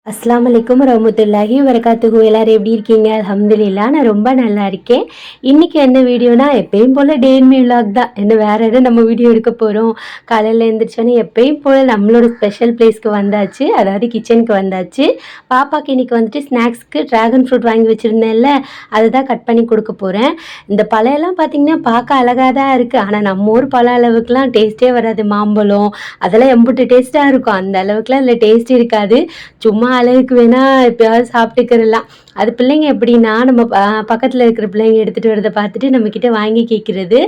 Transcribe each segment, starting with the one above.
அஸ்ஸலாமு அலைக்கும் வரஹ்மத்துல்லாஹி வபரகாத்துஹு. எல்லாரும் எப்படி இருக்கீங்க? அல்ஹம்துலில்லாஹ் நான் ரொம்ப நல்லா இருக்கேன். இன்னைக்கு என்ன வீடியோனா, எப்பயும் போல டே இன் மை விலாக் தான். என்ன வேற எதுவும் நம்ம வீடியோ எடுக்க போகிறோம்? காலையில் எழுந்திரிச்சோன்னே எப்பயும் போல நம்மளோட ஸ்பெஷல் பிளேஸ்க்கு வந்தாச்சு, அதாவது கிச்சனுக்கு வந்தாச்சு. பாப்பாக்கு இன்னைக்கு வந்துட்டு ஸ்நாக்ஸ்க்கு ட்ராகன் ஃப்ரூட் வாங்கி வச்சுருந்தேன்ல, அதை தான் கட் பண்ணி கொடுக்க போகிறேன். இந்த பழம்லாம் பார்த்திங்கன்னா பார்க்க அழகாக தான் இருக்குது, ஆனால் நம்ம ஊர் பழம் அளவுக்குலாம் டேஸ்ட்டே வராது. மாம்பழம் அதெல்லாம் எம்புட்டு டேஸ்ட்டாக இருக்கும், அந்த அளவுக்குலாம் இதில் டேஸ்ட் இருக்காது. சும்மா அளவுக்கு வேணால் எப்போயாவது சாப்பிட்டுக்கிறலாம். அது பிள்ளைங்க எப்படின்னா, நம்ம பக்கத்தில் இருக்கிற பிள்ளைங்க எடுத்துகிட்டு வரதை பார்த்துட்டு நம்மக்கிட்ட வாங்கி கேட்குறது.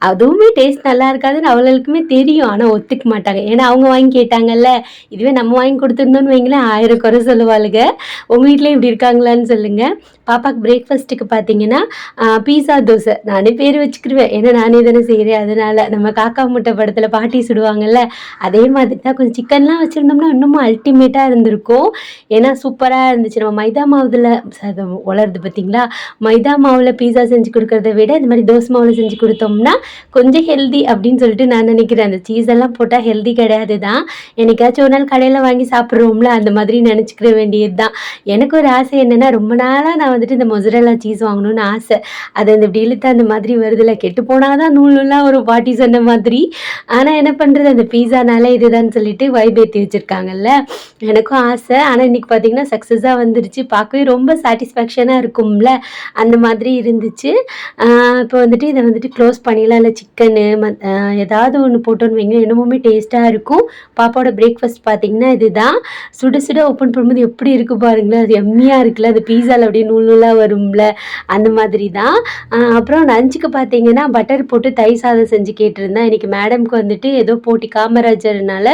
அதுவுமே டேஸ்ட் நல்லா இருக்காதுன்னு அவளுக்குமே தெரியும், ஆனால் ஒத்துக்க மாட்டாங்க. ஏன்னா அவங்க வாங்கி கேட்டாங்கல்ல. இதுவே நம்ம வாங்கி கொடுத்துருந்தோன்னு வைங்களேன், 1000 குறை சொல்லுவாளுங்க. உங்கள் வீட்டில் இப்படி இருக்காங்களான்னு சொல்லுங்கள். பாப்பாவுக்கு பிரேக்ஃபாஸ்ட்டுக்கு பார்த்தீங்கன்னா பீஸா தோசை நானே பேர் வச்சுக்கிடுவேன், ஏன்னா நானே தானே செய்கிறேன். அதனால் நம்ம காக்கா முட்டை படத்தில் பாட்டி சுடுவாங்கல்ல, அதே மாதிரி தான். கொஞ்சம் சிக்கன்லாம் வச்சுருந்தோம்னா இன்னமும் அல்டிமேட்டாக இருந்திருக்கும். ஏன்னா சூப்பராக இருந்துச்சு. நம்ம மைதா மாவுல அது வளருது பார்த்தீங்களா, மைதா மாவில் பீஸா செஞ்சு கொடுக்குறத விட இந்த மாதிரி தோசை மாவில் செஞ்சு கொடுத்தோம்னா கொஞ்சம் ஹெல்தி அப்படின்னு சொல்லிட்டு நான் நினைக்கிறேன். அந்த சீஸ் எல்லாம் போட்டால் ஹெல்தி கிடையாது தான். என்னைக்காச்சும் ஒரு நாள் கடையில் வாங்கி சாப்பிட்றோம்ல, அந்த மாதிரி நினச்சிக்கிற வேண்டியது தான். எனக்கு ஒரு ஆசை என்னென்னா, ரொம்ப நாளாக நான் வந்துட்டு இந்த மொசரல்லா சீஸ் வாங்கணும்னு ஆசை. அது அந்த இப்படி இழுத்து அந்த மாதிரி வருதில்ல, கெட்டு போனால் தான் நூல்லாம் ஒரு பாட்டி சொன்ன மாதிரி. ஆனால் என்ன பண்ணுறது, அந்த பீஸானால இதுதான் சொல்லிட்டு வைபேற்றி வச்சுருக்காங்கல்ல. எனக்கும் ஆசை. ஆனால் இன்றைக்கி பார்த்திங்கன்னா சக்ஸஸாக வந்துருச்சு. பார்க்கவே ரொம்ப சாட்டிஸ்ஃபேக்ஷனாக இருக்கும்ல, அந்த மாதிரி இருந்துச்சு. இப்போ வந்துட்டு இதை வந்துட்டு க்ளோஸ் பண்ணிடலாம். இல்லை சிக்கனு ஏதாவது ஒன்று போட்டோன்னு வைங்க, என்னமுமே டேஸ்ட்டாக இருக்கும். பாப்பாவோட பிரேக்ஃபாஸ்ட் பார்த்திங்கன்னா இதுதான். சுட சுட ஓப்பன் பண்ணும்போது எப்படி இருக்குது பாருங்களேன், அது எம்மியாக இருக்குல்ல. அது பீஸாவில் அப்படியே நூலாக வரும்ல, அந்த மாதிரி தான். அப்புறம் லஞ்சுக்கு பார்த்திங்கன்னா பட்டர் போட்டு தயிர் சாதம் செஞ்சு கேட்டிருந்தேன். இன்றைக்கி மேடம்க்கு வந்துட்டு ஏதோ போட்டி, காமராஜர்னால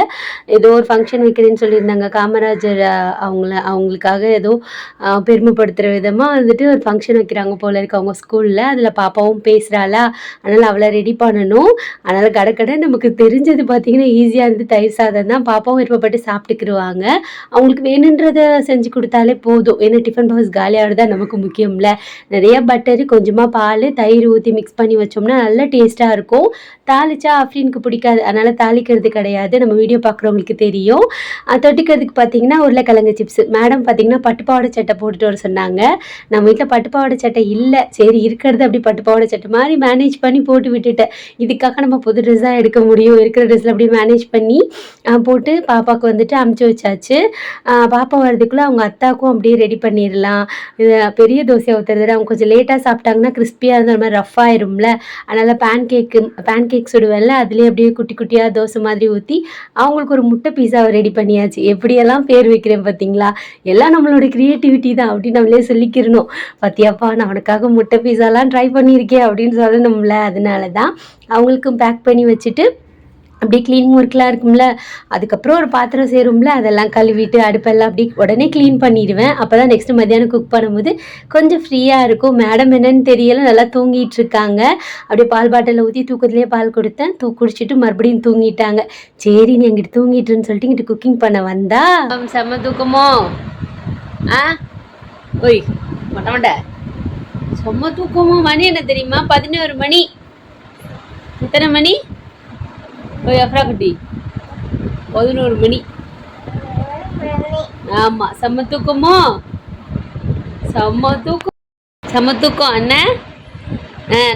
ஏதோ ஒரு ஃபங்க்ஷன் வைக்கிறேன்னு சொல்லியிருந்தாங்க. காமராஜர் அவங்களுக்காக ஏதோ பெருமைப்படுத்துகிற விதமாக வந்துட்டு ஒரு ஃபங்க்ஷன் வைக்கிறாங்க போல இருக்குது அவங்க ஸ்கூலில். அதில் பாப்பாவும் பேசுகிறாளா, அதனால் அவளை ரெடி பண்ணணும். அதனால் கடை நமக்கு தெரிஞ்சது பார்த்திங்கன்னா ஈஸியாக இருந்து தயிர் சாதம் தான். பாப்பாவும் விருப்பப்பட்டு சாப்பிட்டுக்கிடுவாங்க. அவங்களுக்கு வேணுன்றதை செஞ்சு கொடுத்தாலே போதும். ஏன்னா டிஃபன் பாக்ஸ் காலியாகிறது தான் நமக்கு முக்கியம்ல. நிறைய பட்டரு, கொஞ்சமாக பால், தயிர் ஊற்றி மிக்ஸ் பண்ணி வச்சோம்னா நல்லா டேஸ்ட்டாக இருக்கும். தாளிச்சா அஃப்ரீனுக்கு பிடிக்காது, அதனால் தாளிக்கிறது கிடையாது. நம்ம வீடியோ பார்க்குறவங்களுக்கு தெரியும். தொட்டுக்கிறதுக்கு பார்த்திங்கன்னா உருளைக்கிழங்கு சிப்ஸ். மேடம் பார்த்திங்கன்னா பட்டுப்பாவாடை சட்டை போட்டுட்டு வர சொன்னாங்க. நம்ம வீட்டில் பட்டுப்பாவாடை சட்டை இல்லை, சரி இருக்கிறது அப்படி பட்டுப்பாவாடை சட்டை மாதிரி மேனேஜ் பண்ணி போட்டு விட்டுட்டேன். இதுக்காக நம்ம புது ட்ரெஸ்ஸாக எடுக்க முடியும், இருக்கிற ட்ரெஸ்ஸில் அப்படியே மேனேஜ் பண்ணி போட்டு பாப்பாவுக்கு வந்துட்டு அமுச்சு வச்சாச்சு. பாப்பா வர்றதுக்குள்ளே அவங்க அத்தாவுக்கும் அப்படியே ரெடி பண்ணிடலாம். இது பெரிய தோசையை ஊற்றுறது, அவங்க கொஞ்சம் லேட்டாக சாப்பிட்டாங்கன்னா கிறிஸ்பியாக இருந்த மாதிரி ரஃப் ஆயிரும்ல. அதனால் பேன் கேக் சுடுவேன்ல, அதுலேயே அப்படியே குட்டி குட்டியாக தோசை மாதிரி ஊற்றி அவங்களுக்கு ஒரு முட்டை பீஸாவை ரெடி பண்ணியாச்சு. எப்படியெல்லாம் பேர் வைக்கிறேன் பார்த்தீங்களா, எல்லாம் நம்மளோட க்ரியேட்டிவிட்டி தான் அப்படின்னு நம்மளே சொல்லிக்கிறணும். பார்த்தியாப்பா, நான் அவனுக்காக முட்டை பீஸாலாம் ட்ரை பண்ணியிருக்கேன் அப்படின்னு சொல்லணும்ல. அதனால தான் அவங்களுக்கும் பேக் பண்ணி வச்சுட்டு அப்படியே க்ளீனிங் ஒர்க்லாம் இருக்கும்ல, அதுக்கப்புறம் ஒரு பாத்திரம் சேரும்ல, அதெல்லாம் கழுவிட்டு அடுப்பெல்லாம் அப்படி உடனே க்ளீன் பண்ணிடுவேன். அப்போ தான் நெக்ஸ்ட்டு மத்தியானம் குக் பண்ணும்போது கொஞ்சம் ஃப்ரீயாக இருக்கும். மேடம் என்னன்னு தெரியலை, நல்லா தூங்கிட்டு இருக்காங்க. அப்படியே பால் பாட்டிலில் ஊற்றி தூக்கத்துலேயே பால் கொடுத்தேன். குடிச்சிட்டு மறுபடியும் தூங்கிட்டாங்க. சரி நீ எங்கிட்ட தூங்கிட்டுன்னு சொல்லிட்டு இங்கிட்ட குக்கிங் பண்ண வந்தா செம்ம தூக்கமோ. ஓய் மொட்டை செம்ம தூக்கமோ. மணி என்ன தெரியுமா? 11 மணி. எத்தனை மணி? ஓய் அஃப்ரா குட்டி, 11 மணி. ஆமாம், செம்ம தூக்கமோ. செம்ம தூக்கம் அண்ணன்.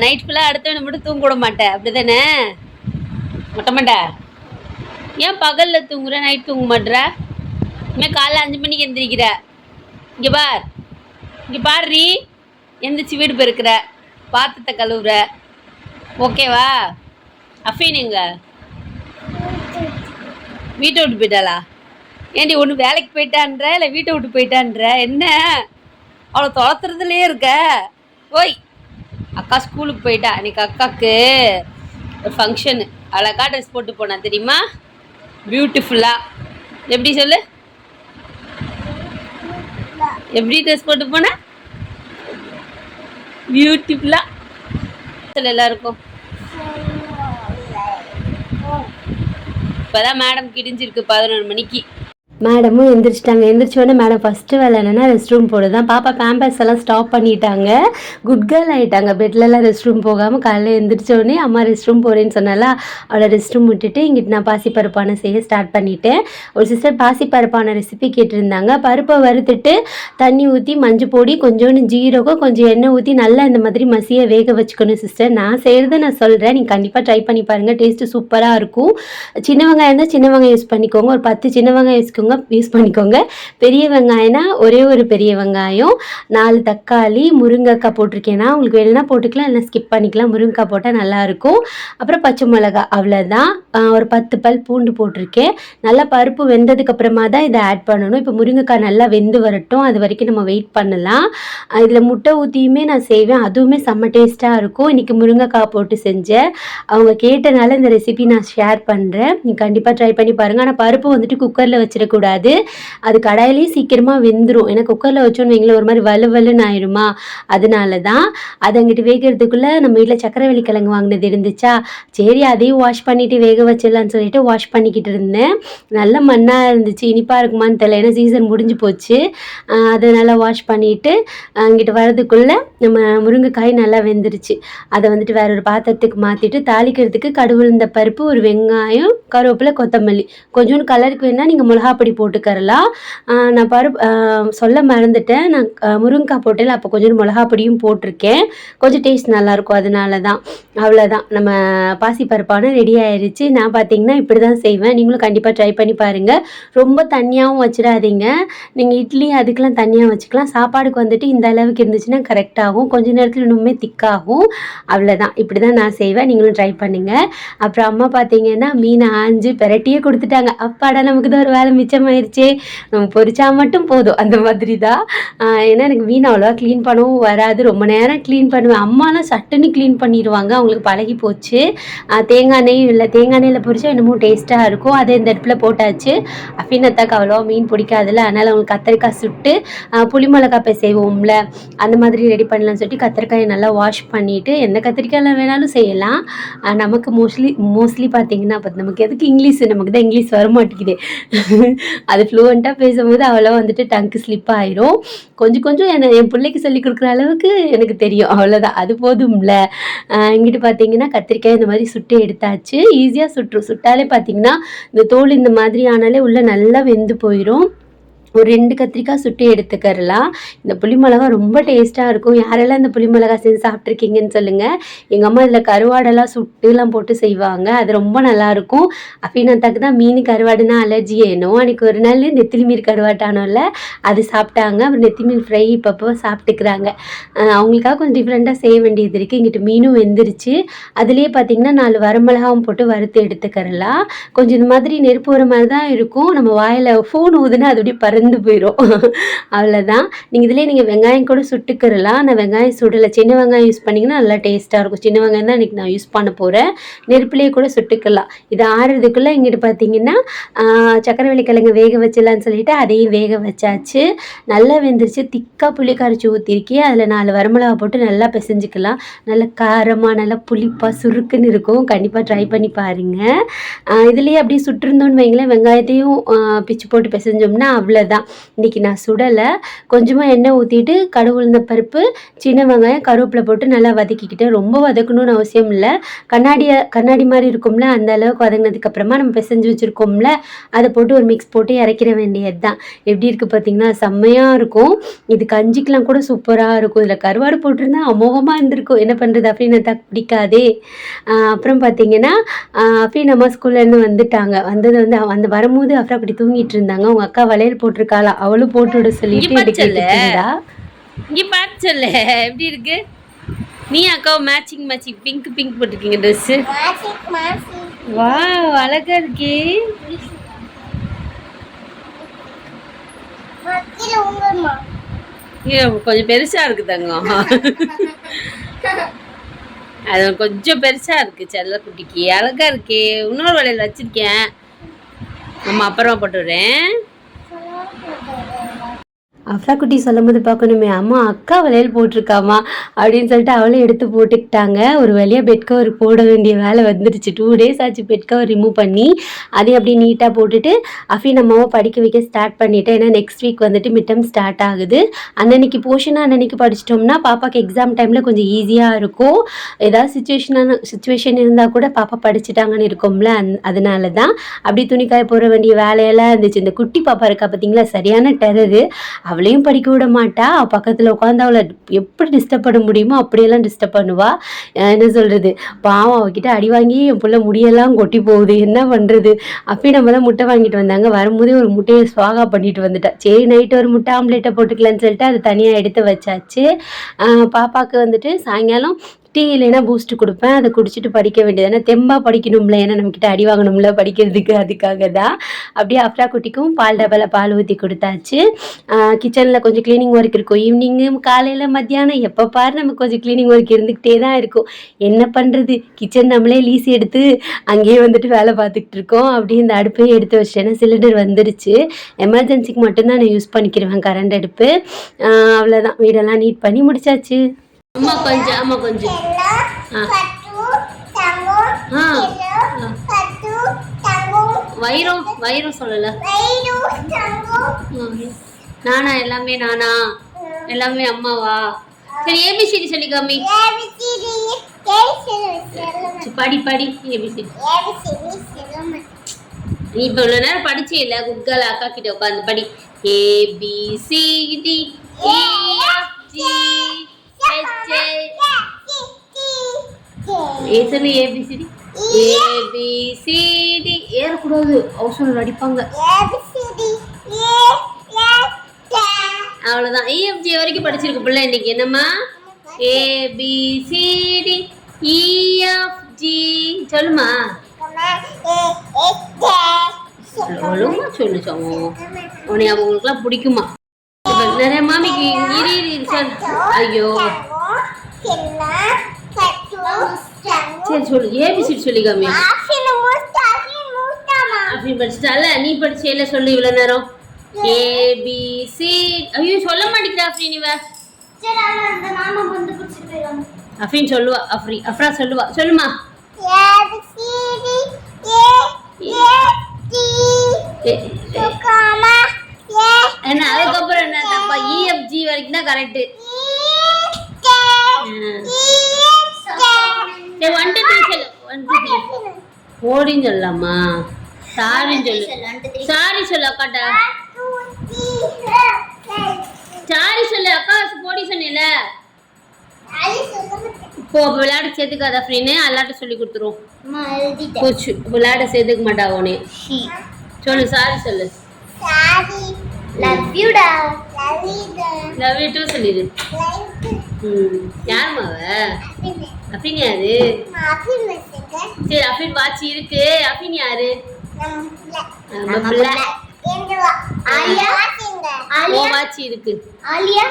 நைட் ஃபுல்லாக அடுத்தவனை மட்டும் தூங்க விட மாட்டேன், அப்படி தானே மொட்டை? ஏன் பகலில் தூங்குற, நைட் தூங்க மாட்டுற? இனிமேல் காலைல 5 மணிக்கு எந்திரிக்கிற. இங்கே பாருறி, எந்திரிச்சு வீடு பெருக்கிற, பாத்திரத்தை கழுவுற, ஓகேவா? அஃபீனுங்க வீட்டை விட்டு போயிட்டாளா? ஏன்டி ஒன்று வேலைக்கு போயிட்டான்ற இல்லை வீட்டை விட்டு போயிட்டான்ற? என்ன அவளை தொலைத்துறதுலேயே இருக்க? ஓய், அக்கா ஸ்கூலுக்கு போயிட்டா. அன்றைக்கி அக்காவுக்கு ஒரு ஃபங்க்ஷனு, அழகா ட்ரெஸ் போட்டு போனா தெரியுமா? பியூட்டிஃபுல்லாக. எப்படி சொல்லு, எப்படி ட்ரெஸ் போட்டு போன? பியூட்டிஃபுல்லாக சொல்லு எல்லாருக்கும். இப்போதான் மேடம் கிடிஞ்சிருக்கு 11 மணிக்கு. மேடமும் எந்திரிச்சிட்டாங்க. எந்திரிச்சோடனே மேடம் ஃபஸ்ட்டு வேலை என்னென்னா ரெஸ்ட் ரூம் போட தான். பாப்பா பேம்பர்ஸ் எல்லாம் ஸ்டாப் பண்ணிட்டாங்க. குட் கேர்ள் ஆகிட்டாங்க. பெட்லலாம் ரெஸ்ட் ரூம் போகாமல் காலையில் எந்திரிச்சோடனே அம்மா ரெஸ்ட் ரூம் போகிறேன்னு சொன்னால அவளை ரெஸ்ட் ரூம் விட்டுட்டு இங்கிட்டு நான் பாசிப்பருப்பானை செய்ய ஸ்டார்ட் பண்ணிட்டேன். ஒரு சிஸ்டர் பாசிப்பருப்பான ரெசிபி கேட்டிருந்தாங்க. பருப்பை வறுத்துட்டு தண்ணி ஊற்றி மஞ்சள் பொடி கொஞ்சோண்டு ஜீரகம் கொஞ்சம் எண்ணெய் ஊற்றி நல்லா இந்த மாதிரி மசியை வேக வச்சுக்கணும் சிஸ்டர். நான் செய்கிறத நான் சொல்கிறேன், நீங்கள் கண்டிப்பாக ட்ரை பண்ணி பாருங்கள். டேஸ்ட்டு சூப்பராக இருக்கும். சின்ன வெங்காயம் இருந்தால் சின்ன வெங்காயம் யூஸ் பண்ணிக்கோங்க. ஒரு 10 சின்ன வெங்காயம் யூஸ் பண்ணிக்கோங்க. பெரிய வெங்காயம்னா ஒரே ஒரு பெரிய வெங்காயம், 4 தக்காளி, முருங்கைக்காய் போட்டிருக்கேன்னா உங்களுக்கு வேணும்னா போட்டுக்கலாம், இல்லை ஸ்கிப் பண்ணிக்கலாம். முருங்கைக்காய் போட்டால் நல்லாயிருக்கும். அப்புறம் பச்சை மிளகா, அவ்வளோதான். ஒரு 10 பல் பூண்டு போட்டிருக்கேன். நல்லா பருப்பு வெந்ததுக்கு அப்புறமா தான் இதை ஆட் பண்ணணும். இப்போ முருங்கைக்காய் நல்லா வெந்து வரட்டும், அது வரைக்கும் நம்ம வெயிட் பண்ணலாம். இதில் முட்டை ஊற்றியுமே நான் செய்வேன், அதுவுமே செம்ம டேஸ்ட்டாக இருக்கும். இன்றைக்கி முருங்கைக்காய் போட்டு செஞ்சேன். அவங்க கேட்டனால இந்த ரெசிபி நான் ஷேர் பண்ணுறேன். நீங்கள் கண்டிப்பாக ட்ரை பண்ணி பாருங்கள். ஆனால் பருப்பு வந்துட்டு குக்கரில் வச்சிடக்கூடாது, அது கடாயிலேயே சீக்கிரமாக வெந்துடும். ஏன்னா குக்கரில் வச்சோன்னு வைங்களேன் ஒரு மாதிரி வலுவலுன்னு ஆயிடுமா, அதனால தான். அது அங்கிட்டு வேகிறதுக்குள்ளே நம்ம வீட்டில் சக்கரவள்ளி கிழங்கு வாங்கினது இருந்துச்சா, சரி அதையும் வாஷ் பண்ணிவிட்டு வேக வச்சிடலான்னு சொல்லிட்டு வாஷ் பண்ணிக்கிட்டு இருந்தேன். நல்ல மண்ணாக இருந்துச்சு, இனிப்பாக இருக்குமான்னு தெரியல, ஏன்னா சீசன் முடிஞ்சு போச்சு. அதை நல்லா வாஷ் பண்ணிவிட்டு அங்கிட்டு வரதுக்குள்ளே நம்ம முருங்கைக்காய் நல்லா வெந்துருச்சு. அதை வந்துட்டு வேற ஒரு பாத்திரத்துக்கு மாற்றிட்டு தாளிக்கிறதுக்கு கடுகுளுந்த பருப்பு, ஒரு வெங்காயம், கருவேப்பிலை, கொத்தமல்லி, கொஞ்சோண்டு கலருக்கு வேணால் நீங்கள் மிளகாப்பொடி போட்டுக்கரலாம். நான் சொல்ல மறந்துட்டேன், நான் முருங்கைக்காய் போட்டேன், அப்போ கொஞ்சம் மிளகாப்பொடியும் போட்டிருக்கேன். கொஞ்சம் டேஸ்ட் நல்லாயிருக்கும், அதனால தான். அவ்வளோதான், நம்ம பாசிப்பருப்பான ரெடி ஆயிடுச்சு. நான் பார்த்தீங்கன்னா இப்படி தான் செய்வேன், நீங்களும் கண்டிப்பாக ட்ரை பண்ணி பாருங்கள். ரொம்ப தண்ணியாகவும் வச்சிடாதீங்க, நீங்கள் இட்லி அதுக்கெலாம் தண்ணியாக வச்சுக்கலாம். சாப்பாடுக்கு வந்துட்டு இந்த அளவுக்கு இருந்துச்சுன்னா கரெக்டாகும், கொஞ்சம் நேரத்தில் இன்னுமே திக்காகும். அவ்வளோதான், இப்படி தான் நான் செய்வேன், நீங்களும் ட்ரை பண்ணுங்கள். அப்புறம் அம்மா பார்த்தீங்கன்னா மீனை ஆஞ்சு பெரட்டியே கொடுத்துட்டாங்க. அப்பாடா நமக்கு தான் ஒரு வேலை மிச்சமாயிருச்சே, நம்ம பொரிச்சா மட்டும் போதும், அந்த மாதிரி தான். ஏன்னா எனக்கு மீன் அவ்வளோவா க்ளீன் பண்ணவும் வராது, ரொம்ப நேரம் க்ளீன் பண்ணுவேன். அம்மாலாம் சட்டுன்னு க்ளீன் பண்ணிடுவாங்க, அவங்களுக்கு பழகி போச்சு. தேங்காய் எண்ணெயில் பொரிச்சா என்னமோ டேஸ்ட்டாக இருக்கும். அதே இந்த அடுப்பில் போட்டாச்சு. அஃபினத்தாக்கு அவ்வளோவா மீன் பிடிக்காதுல்ல, அதனால் அவங்களுக்கு கத்திரிக்காய் சுட்டு புளிமிளகாய் செய்வோம்ல, அந்த மாதிரி ரெடி பண்ணலான்னு சொல்லிட்டு கத்திரிக்காயை நல்லா வாஷ் பண்ணிவிட்டு, எந்த கத்திரிக்காயில் வேணாலும் செய்யலாம். நமக்கு மோஸ்ட்லி பார்த்தீங்கன்னா அப்போ நமக்கு எதுக்கு இங்கிலீஷ், நமக்கு தான் இங்கிலீஷ் வர மாட்டேங்குது. அது ஃப்ளூவெண்ட்டாக பேசும்போது அவ்வளோ வந்துட்டு டங்கு ஸ்லிப் ஆயிரும். கொஞ்சம் என் பிள்ளைக்கு சொல்லி கொடுக்குற அளவுக்கு எனக்கு தெரியும், அவ்வளோதான், அது போதும்ல. இங்கிட்டு பார்த்தீங்கன்னா கத்திரிக்காய் இந்த மாதிரி சுட்டு எடுத்தாச்சு. ஈஸியாக சுட்டாலே பார்த்தீங்கன்னா இந்த தோல் இந்த மாதிரி ஆனாலே உள்ளே நல்லா வெந்து போயிடும். ஒரு 2 கத்திரிக்காய் சுட்டு எடுத்துக்கரலாம். இந்த புளிமிளகா ரொம்ப டேஸ்ட்டாக இருக்கும். யாரெல்லாம் இந்த புளிமிளகா செஞ்சு சாப்பிட்ருக்கீங்கன்னு சொல்லுங்கள். எங்கள் அம்மா இதில் கருவாடெல்லாம் சுட்டுலாம் போட்டு செய்வாங்க, அது ரொம்ப நல்லாயிருக்கும். அஃபினாத்தாக்கு தான் மீன் கருவாடுனா அலர்ஜி ஏனோ, அன்றைக்கி ஒரு நாள் நெத்திலி மீன் கருவாட்டானோல்ல, அது சாப்பிட்டாங்க. அப்புறம் நெத்தி மீன் ஃப்ரை இப்பப்போ சாப்பிட்டுக்கிறாங்க. அவங்களுக்காக கொஞ்சம் டிஃப்ரெண்ட்டாக செய்ய வேண்டியது இருக்குது. இங்கிட்டு மீனும் வெந்துருச்சு. அதுலேயே பார்த்திங்கன்னா 4 வரமிளகாவும் போட்டு வறுத்து எடுத்துக்கரலாம். கொஞ்சம் இந்த மாதிரி நெருப்பு வர மாதிரி தான் இருக்கும். நம்ம வாயில் ஃபோன் ஊதுனா அது அப்படியே பறந்து போயிடும், அவ்வளோதான். நீங்கள் வெங்காயம் கூட சுட்டுக்கிறலாம். நான் வெங்காயம் சுடலை, சின்ன வெங்காயம் யூஸ் பண்ணிங்கன்னா நல்லா டேஸ்ட்டாக இருக்கும். சின்ன வெங்காயம் தான் இன்றைக்கி நான் யூஸ் பண்ண போகிறேன். நெருப்புலேயே கூட சுட்டுக்கலாம். இது ஆறுறதுக்குள்ளே இங்கிட்டு பார்த்தீங்கன்னா சக்கரவள்ளி கிழங்கு வேக வச்சிடலான்னு சொல்லிட்டு அதையும் வேக வச்சாச்சு. நல்லா வெந்துருச்சு. திக்காக புளி கரைச்சி ஊற்றிருக்கேன். அதில் 4 வரமிளகா போட்டு நல்லா பிசைஞ்சிக்கலாம். நல்லா காரமாக நல்லா புளிப்பாக சுருக்குன்னு இருக்கும். கண்டிப்பாக ட்ரை பண்ணி பாருங்கள். இதுலேயே அப்படியே சுட்டிருந்தோன்னு வைங்களேன், வெங்காயத்தையும் பிச்சு போட்டு பிசைஞ்சோம்னா அவ்வளோதான். இன்றைக்கி நான் சுடலை. கொஞ்சமாக எண்ணெய் ஊற்றிட்டு கடுகு உளுந்த பருப்பு, சின்ன வெங்காயம், கருவேப்பிலை போட்டு நல்லா வதக்கிக்கிட்டேன். ரொம்ப வதக்கணும்னு அவசியம் இல்லை. கண்ணாடி மாதிரி இருக்கும்ல, அந்த அளவுக்கு வதங்கினதுக்கப்புறமா நம்ம பிசைஞ்சு வச்சுருக்கோம்ல, அதை போட்டு ஒரு மிக்ஸ் போட்டு இறக்கிற வேண்டியது தான். எப்படி இருக்குது பார்த்தீங்கன்னா, செம்மையாக இருக்கும். இது கஞ்சிக்கெலாம் கூட சூப்பராக இருக்கும். இதில் கருவாடு போட்டிருந்தா அமோகமாக இருந்திருக்கும். என்ன பண்ணுறது, அப்படின்னு தான் பிடிக்காதே. அப்புறம் பார்த்தீங்கன்னா அஃபின் அம்மா ஸ்கூல்லேருந்து வந்துட்டாங்க. வந்தது வந்து வரும்போது அப்புறம் அப்படி தூங்கிட்டு இருந்தாங்க. அவங்க அக்கா வளையல் போட்டிருக்காளா, அவளும் போட்டு விட சொல்லிட்டு இங்கே பார்த்து சொல்ல எப்படி இருக்கு. நீ அக்காவும் மேட்சிங் பிங்க் போட்டிருக்கீங்க ட்ரெஸ்ஸு. வா அழகா இருக்கே. கொஞ்சம் பெருசா இருக்கு தங்கம், அது கொஞ்சம் பெருசா இருக்கு. செல்ல குட்டிக்கு அழகா இருக்கே. இன்னொரு வளையல் வச்சிருக்கேன், நம்ம அப்புறமா போட்டு விடுறேன். அஃப்ரா குட்டி சொல்லும்போது பார்க்கணுமே, அம்மா அக்கா வளையல் போட்டிருக்காமா அப்படின்னு சொல்லிட்டு அவளே எடுத்து போட்டுக்கிட்டாங்க. ஒரு வழியாக பெட் கவர் போட வேண்டிய வேலை வந்துடுச்சு. 2 டேஸ் ஆச்சு பெட் கவர் ரிமூவ் பண்ணி. அதையும் அப்படியே நீட்டாக போட்டுட்டு அஃபின் அம்மாவை படிக்க வைக்க ஸ்டார்ட் பண்ணிட்டேன். ஏன்னா நெக்ஸ்ட் வீக் வந்துட்டு மிட்டம் ஸ்டார்ட் ஆகுது. அன்னன்னைக்கு போர்ஷனாக அன்னன்னைக்கு படிச்சிட்டோம்னா பாப்பாக்கு எக்ஸாம் டைமில் கொஞ்சம் ஈஸியாக இருக்கும். ஏதாவது சுச்சுவேஷன் இருந்தால் கூட பாப்பா படிச்சுட்டாங்கன்னு இருக்கும்ல, அதனால தான். அப்படி துணிக்காய போட வேண்டிய வேலையெல்லாம் இருந்துச்சு. இந்த குட்டி பாப்பா இருக்கா பார்த்தீங்களா, சரியான டெரரு. அவளையும் படிக்க விட மாட்டா. பக்கத்தில் உட்காந்து அவளை எப்படி டிஸ்டர்ப் பண்ண முடியுமோ அப்படியெல்லாம் டிஸ்டர்ப் பண்ணுவா. என்ன சொல்கிறது, பாவம் அவகிட்ட அடி வாங்கி என் பிள்ளை முடியெல்லாம் கொட்டி போகுது. என்ன பண்ணுறது. அப்படி நம்ம தான் முட்டை வாங்கிட்டு வந்தாங்க. வரும்போதே ஒரு முட்டையை சுவாகா பண்ணிட்டு வந்துட்டா. சரி நைட்டு ஒரு முட்டை ஆம்லேட்டை போட்டுக்கலான்னு சொல்லிட்டு அது தனியாக எடுத்து வச்சாச்சு. பாப்பாவுக்கு வந்துட்டு சாயங்காலம் டீ இல்லைன்னா பூஸ்ட்டு கொடுப்பேன். அதை குடிச்சிட்டு படிக்க வேண்டியது. ஏன்னா தெம்பாக படிக்கணும்ல, ஏன்னா நம்மக்கிட்ட அடி வாங்கணும்ல படிக்கிறதுக்கு, அதுக்காக தான். அப்படியே அஃப்ரா குட்டிக்கும் பால் டப்பாவில் பால் ஊற்றி கொடுத்தாச்சு. கிச்சனில் கொஞ்சம் க்ளீனிங் ஒர்க் இருக்கும். ஈவினிங்கு காலையில் மத்தியானம் எப்போ பாரு நமக்கு கொஞ்சம் க்ளீனிங் ஒர்க் இருந்துக்கிட்டே தான் இருக்கும். என்ன பண்ணுறது, கிச்சன் நம்மளே லீஸ் எடுத்து அங்கேயே வந்துட்டு வேலை பார்த்துக்கிட்டு இருக்கோம். அப்படியே இந்த அடுப்பையும் எடுத்து வச்சிட்டேன்னா சிலிண்டர் வந்துருச்சு. எமர்ஜென்சிக்கு மட்டும்தான் நான் யூஸ் பண்ணிக்கிறேன் கரண்ட் அடுப்பு. அவ்வளோதான், வீடெல்லாம் நீட் பண்ணி முடிச்சாச்சு. அம்மா கொஞ்சம் வைரம் சொல்லல. நானா எல்லாமே நானா எல்லாமே அம்மாவா? சரி ஏபிசிடி சொல்லி காமி. படி ஏபிசிடி. நீ இப்போ இவ்வளோ நேரம் படிச்சே இல்லை, குட்கால அக்கா கிட்ட உட்காந்து படி. ஏபிசிடி சொல்லி ஏபிசிடி. ஏபிசிடி ஏறக்கூடாது, அவசரம் அடிப்பாங்க. அவ்வளோதான். இஎஃப்ஜி வரைக்கும் படிச்சிருக்கு பிள்ளை இன்னைக்கு. என்னம்மா? ஏபிசிடி இஎஃப்ஜி சொல்லுமா. சொல்லுமா சொல்லுச்சோம். உன்னை அவங்களுக்குலாம் பிடிக்குமா? நிறைய மாமிக்கு ஐயோ சரி சொல்லு. ஏபிசிடி சொல்லி காமி. அப்படி படிச்சுட்டால, நீ படிச்சேல சொல்லு இவ்வளோ நேரம். ஏபிசி. ஐயோ சொல்ல மாட்டேங்கிறா அஃப்ரீன். இவ அஃப்ரீன் சொல்லுவா. அஃப்ரா சொல்லுவா. சொல்லுமா. என்ன அதுக்கப்புறம் என்ன தப்பா? இஎஃப்ஜி வரைக்கும் தான் கரெக்ட். ஓடின்னு சொல்லலாமா? சாரின்னு சொல்லு. சாரி சொல்லு அக்காட்ட. சாரி சொல்லு அக்கா. போடி சொன்னேல. இப்போ விளையாட சேர்த்துக்காத அப்படின்னு எல்லாட்ட சொல்லி கொடுத்துருவோம். போச்சு, விளையாட சேர்த்துக்க மாட்டா உனே. சொல்லு சாரி சொல்லு. Love you da. Love you too சொல்லிடு. யாருமா அவ? அஃபின் யாரு? சரி அஃபின் வாட்சி இருக்கு. அஃபின் யாரு? நம்ம பிள்ளை. ஆலியா ஓ வாட்சி இருக்கு. ஆலியா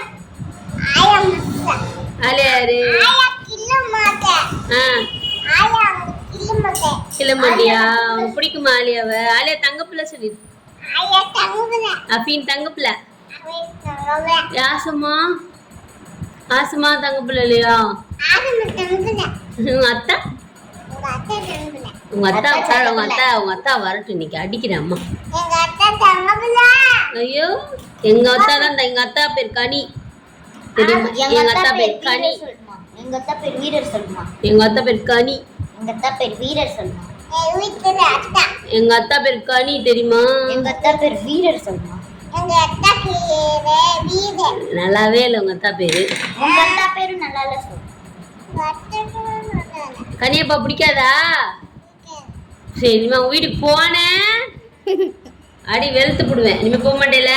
ஆலியா யாரு? கிளம்பட்டியா? பிடிக்குமா ஆலியாவை? ஆலியா தங்க பிள்ளை சொல்லிடு. அஃபின் தங்க பிள்ளை. யாசமா ஆசமா தங்க பிள்ளை இல்லையா? உங்க அத்தா உங்க அத்தா வரட்டும். இன்னைக்கு அடிக்கிறேன் அம்மா. ஐயோ எங்க அத்தா தான். எங்க அத்தா பேர் கனி தெரியுமா? எங்க அத்தா பேர் கனி. எங்க அத்தா பேர் வீரர் சொல்லுமா. எங்க அத்தா பேர் கனி. எங்க அத்தா பேர் வீரர் சொல்லுமா. எங்க அத்தா பேர் கனி தெரியுமா? எங்க அத்தா பேர் வீரர் சொல்லுமா. நல்லாவே இல்லை உங்க அத்தா பேரு. உங்க அத்தா பேரு நல்லா இல்ல சொல்லு. கனியப்பா பிடிக்காதா? சரி இனிமே உங்க வீட்டுக்கு போனேன் அடி வெளுத்து போடுவேன். இனிமே போக மாட்டேல.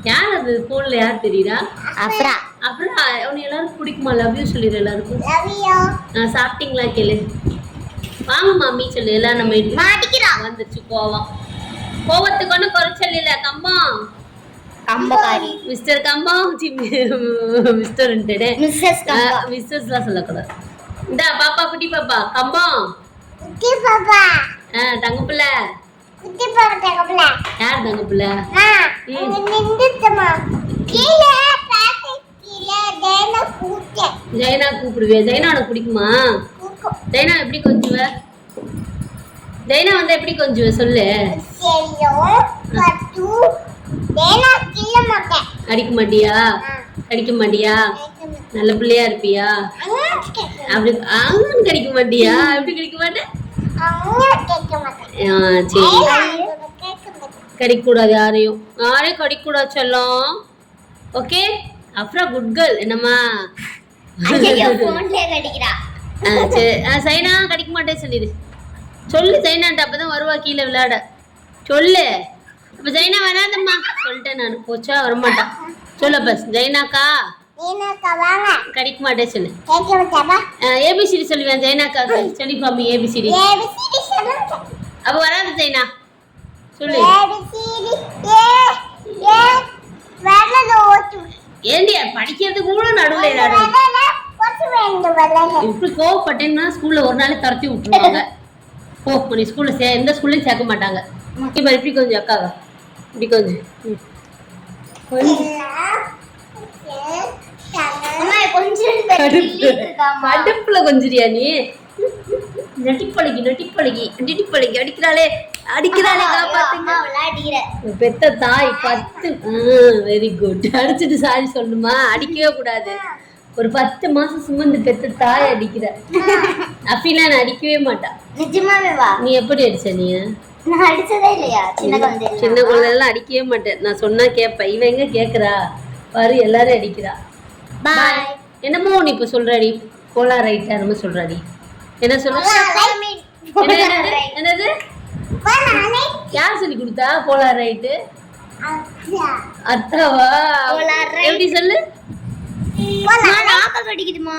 யார் அது போன்ல? யார் தெரியுதா? அஃப்ரா. அஃப்ரா உன்னை எல்லாரும் பிடிக்குமா? லவ் யூ சொல்லிடு எல்லாருக்கும். சாப்பிட்டீங்களா கேளு. வாங்க மாமி சொல்லு. எல்லாம் நம்ம வந்துருச்சு கோவம். கோவத்துக்கு ஒன்றும் குறைச்சல் இல்லை. கம்பம் கம்பகாரி. மிஸ்டர் கம்பம். மிஸ்டர் மிஸ்ஸஸ்லாம் சொல்லக்கூடாது. இந்த பாப்பா குட்டி பாப்பா கம்பம். தங்க பிள்ளை. யார் தங்க பிள்ளை? ஜெயனா கூப்பிடுவே. ஜெயனா உனக்கு பிடிக்குமா? ஜெயனா எப்படி கொஞ்சுவ? ஜெயனா வந்தா எப்படி கொஞ்சுவ சொல்லு. அடிக்க மாட்டியா? கடிக்க மாட்டியா? நல்ல பிள்ளையா இருப்பியா? அப்படி அங்கன்னு கடிக்க மாட்டியா? எப்படி கடிக்க மாட்டேன்? சரி, கடிக்க கூடாது. யாரையும் கடிக்க கூடாது செல்லம். ஓகே அப்புறம் குட் கேர்ள் என்னம்மா? சரி சைனா கடிக்க மாட்டேன் சொல்லிடு. சொல்லு சைனான்ட்டு, அப்பதான் வருவா கீழே விளையாட. சொல்லு. அப்ப ஜெயனா வராதம்மா சொல்லிட்டேன் நான். போச்சா வரமாட்டான். சொல்லு அப்ப ஜெயனாக்கா கடிக்க மாட்டேன் சொல்லு. ஏபிசிடி சொல்லுவேன் ஜெயனாக்கா. சொல்லி பாமி ஏபிசிடி. அப்ப வராது ஜெயனா சொல்லு. ஏண்டியா படிக்கிறது கூட நடுவில் இப்படி கோவப்பட்டேன்னா ஸ்கூல்ல ஒரு நாளே துரத்தி விட்டுருவாங்க. போ நீ ஸ்கூல்ல எந்த ஸ்கூல்லையும் சேர்க்க மாட்டாங்க. இப்படி கொஞ்சம் அக்காவா இப்படி கொஞ்சம் அடுப்புல கொஞ்சிரியா நீ? நட்டிப்பழகி அடிக்கிறாளே காப்பாத்துங்க. பெத்த தாய் 10. Very good. அடிச்சுட்டு சாரி சொல்லுமா? அடிக்கவே கூடாது. ஒரு 10 மாசம் சுமந்து பெத்த தாய் அடிக்கிற. அப்பிலாம் நான் அடிக்கவே மாட்டான். நீ எப்படி அடிச்ச? நீ அடிச்சதே இல்லையா? சின்ன குழந்தைலாம் அடிக்கவே மாட்டேன். நான் சொன்னா கேப்ப. இவ எங்க கேக்குறா பாரு, எல்லாரும் அடிக்கிறா. என்னமோ நீ இப்ப சொல்றடி போலார் ரைட்டா என்னமோ சொல்றடி. என்ன சொல்ற? என்னது? யார் சொல்லி கொடுத்தா போலார் ரைட்டு? அத்தாவா? எப்படி சொல்லு. கடிக்குதுமா?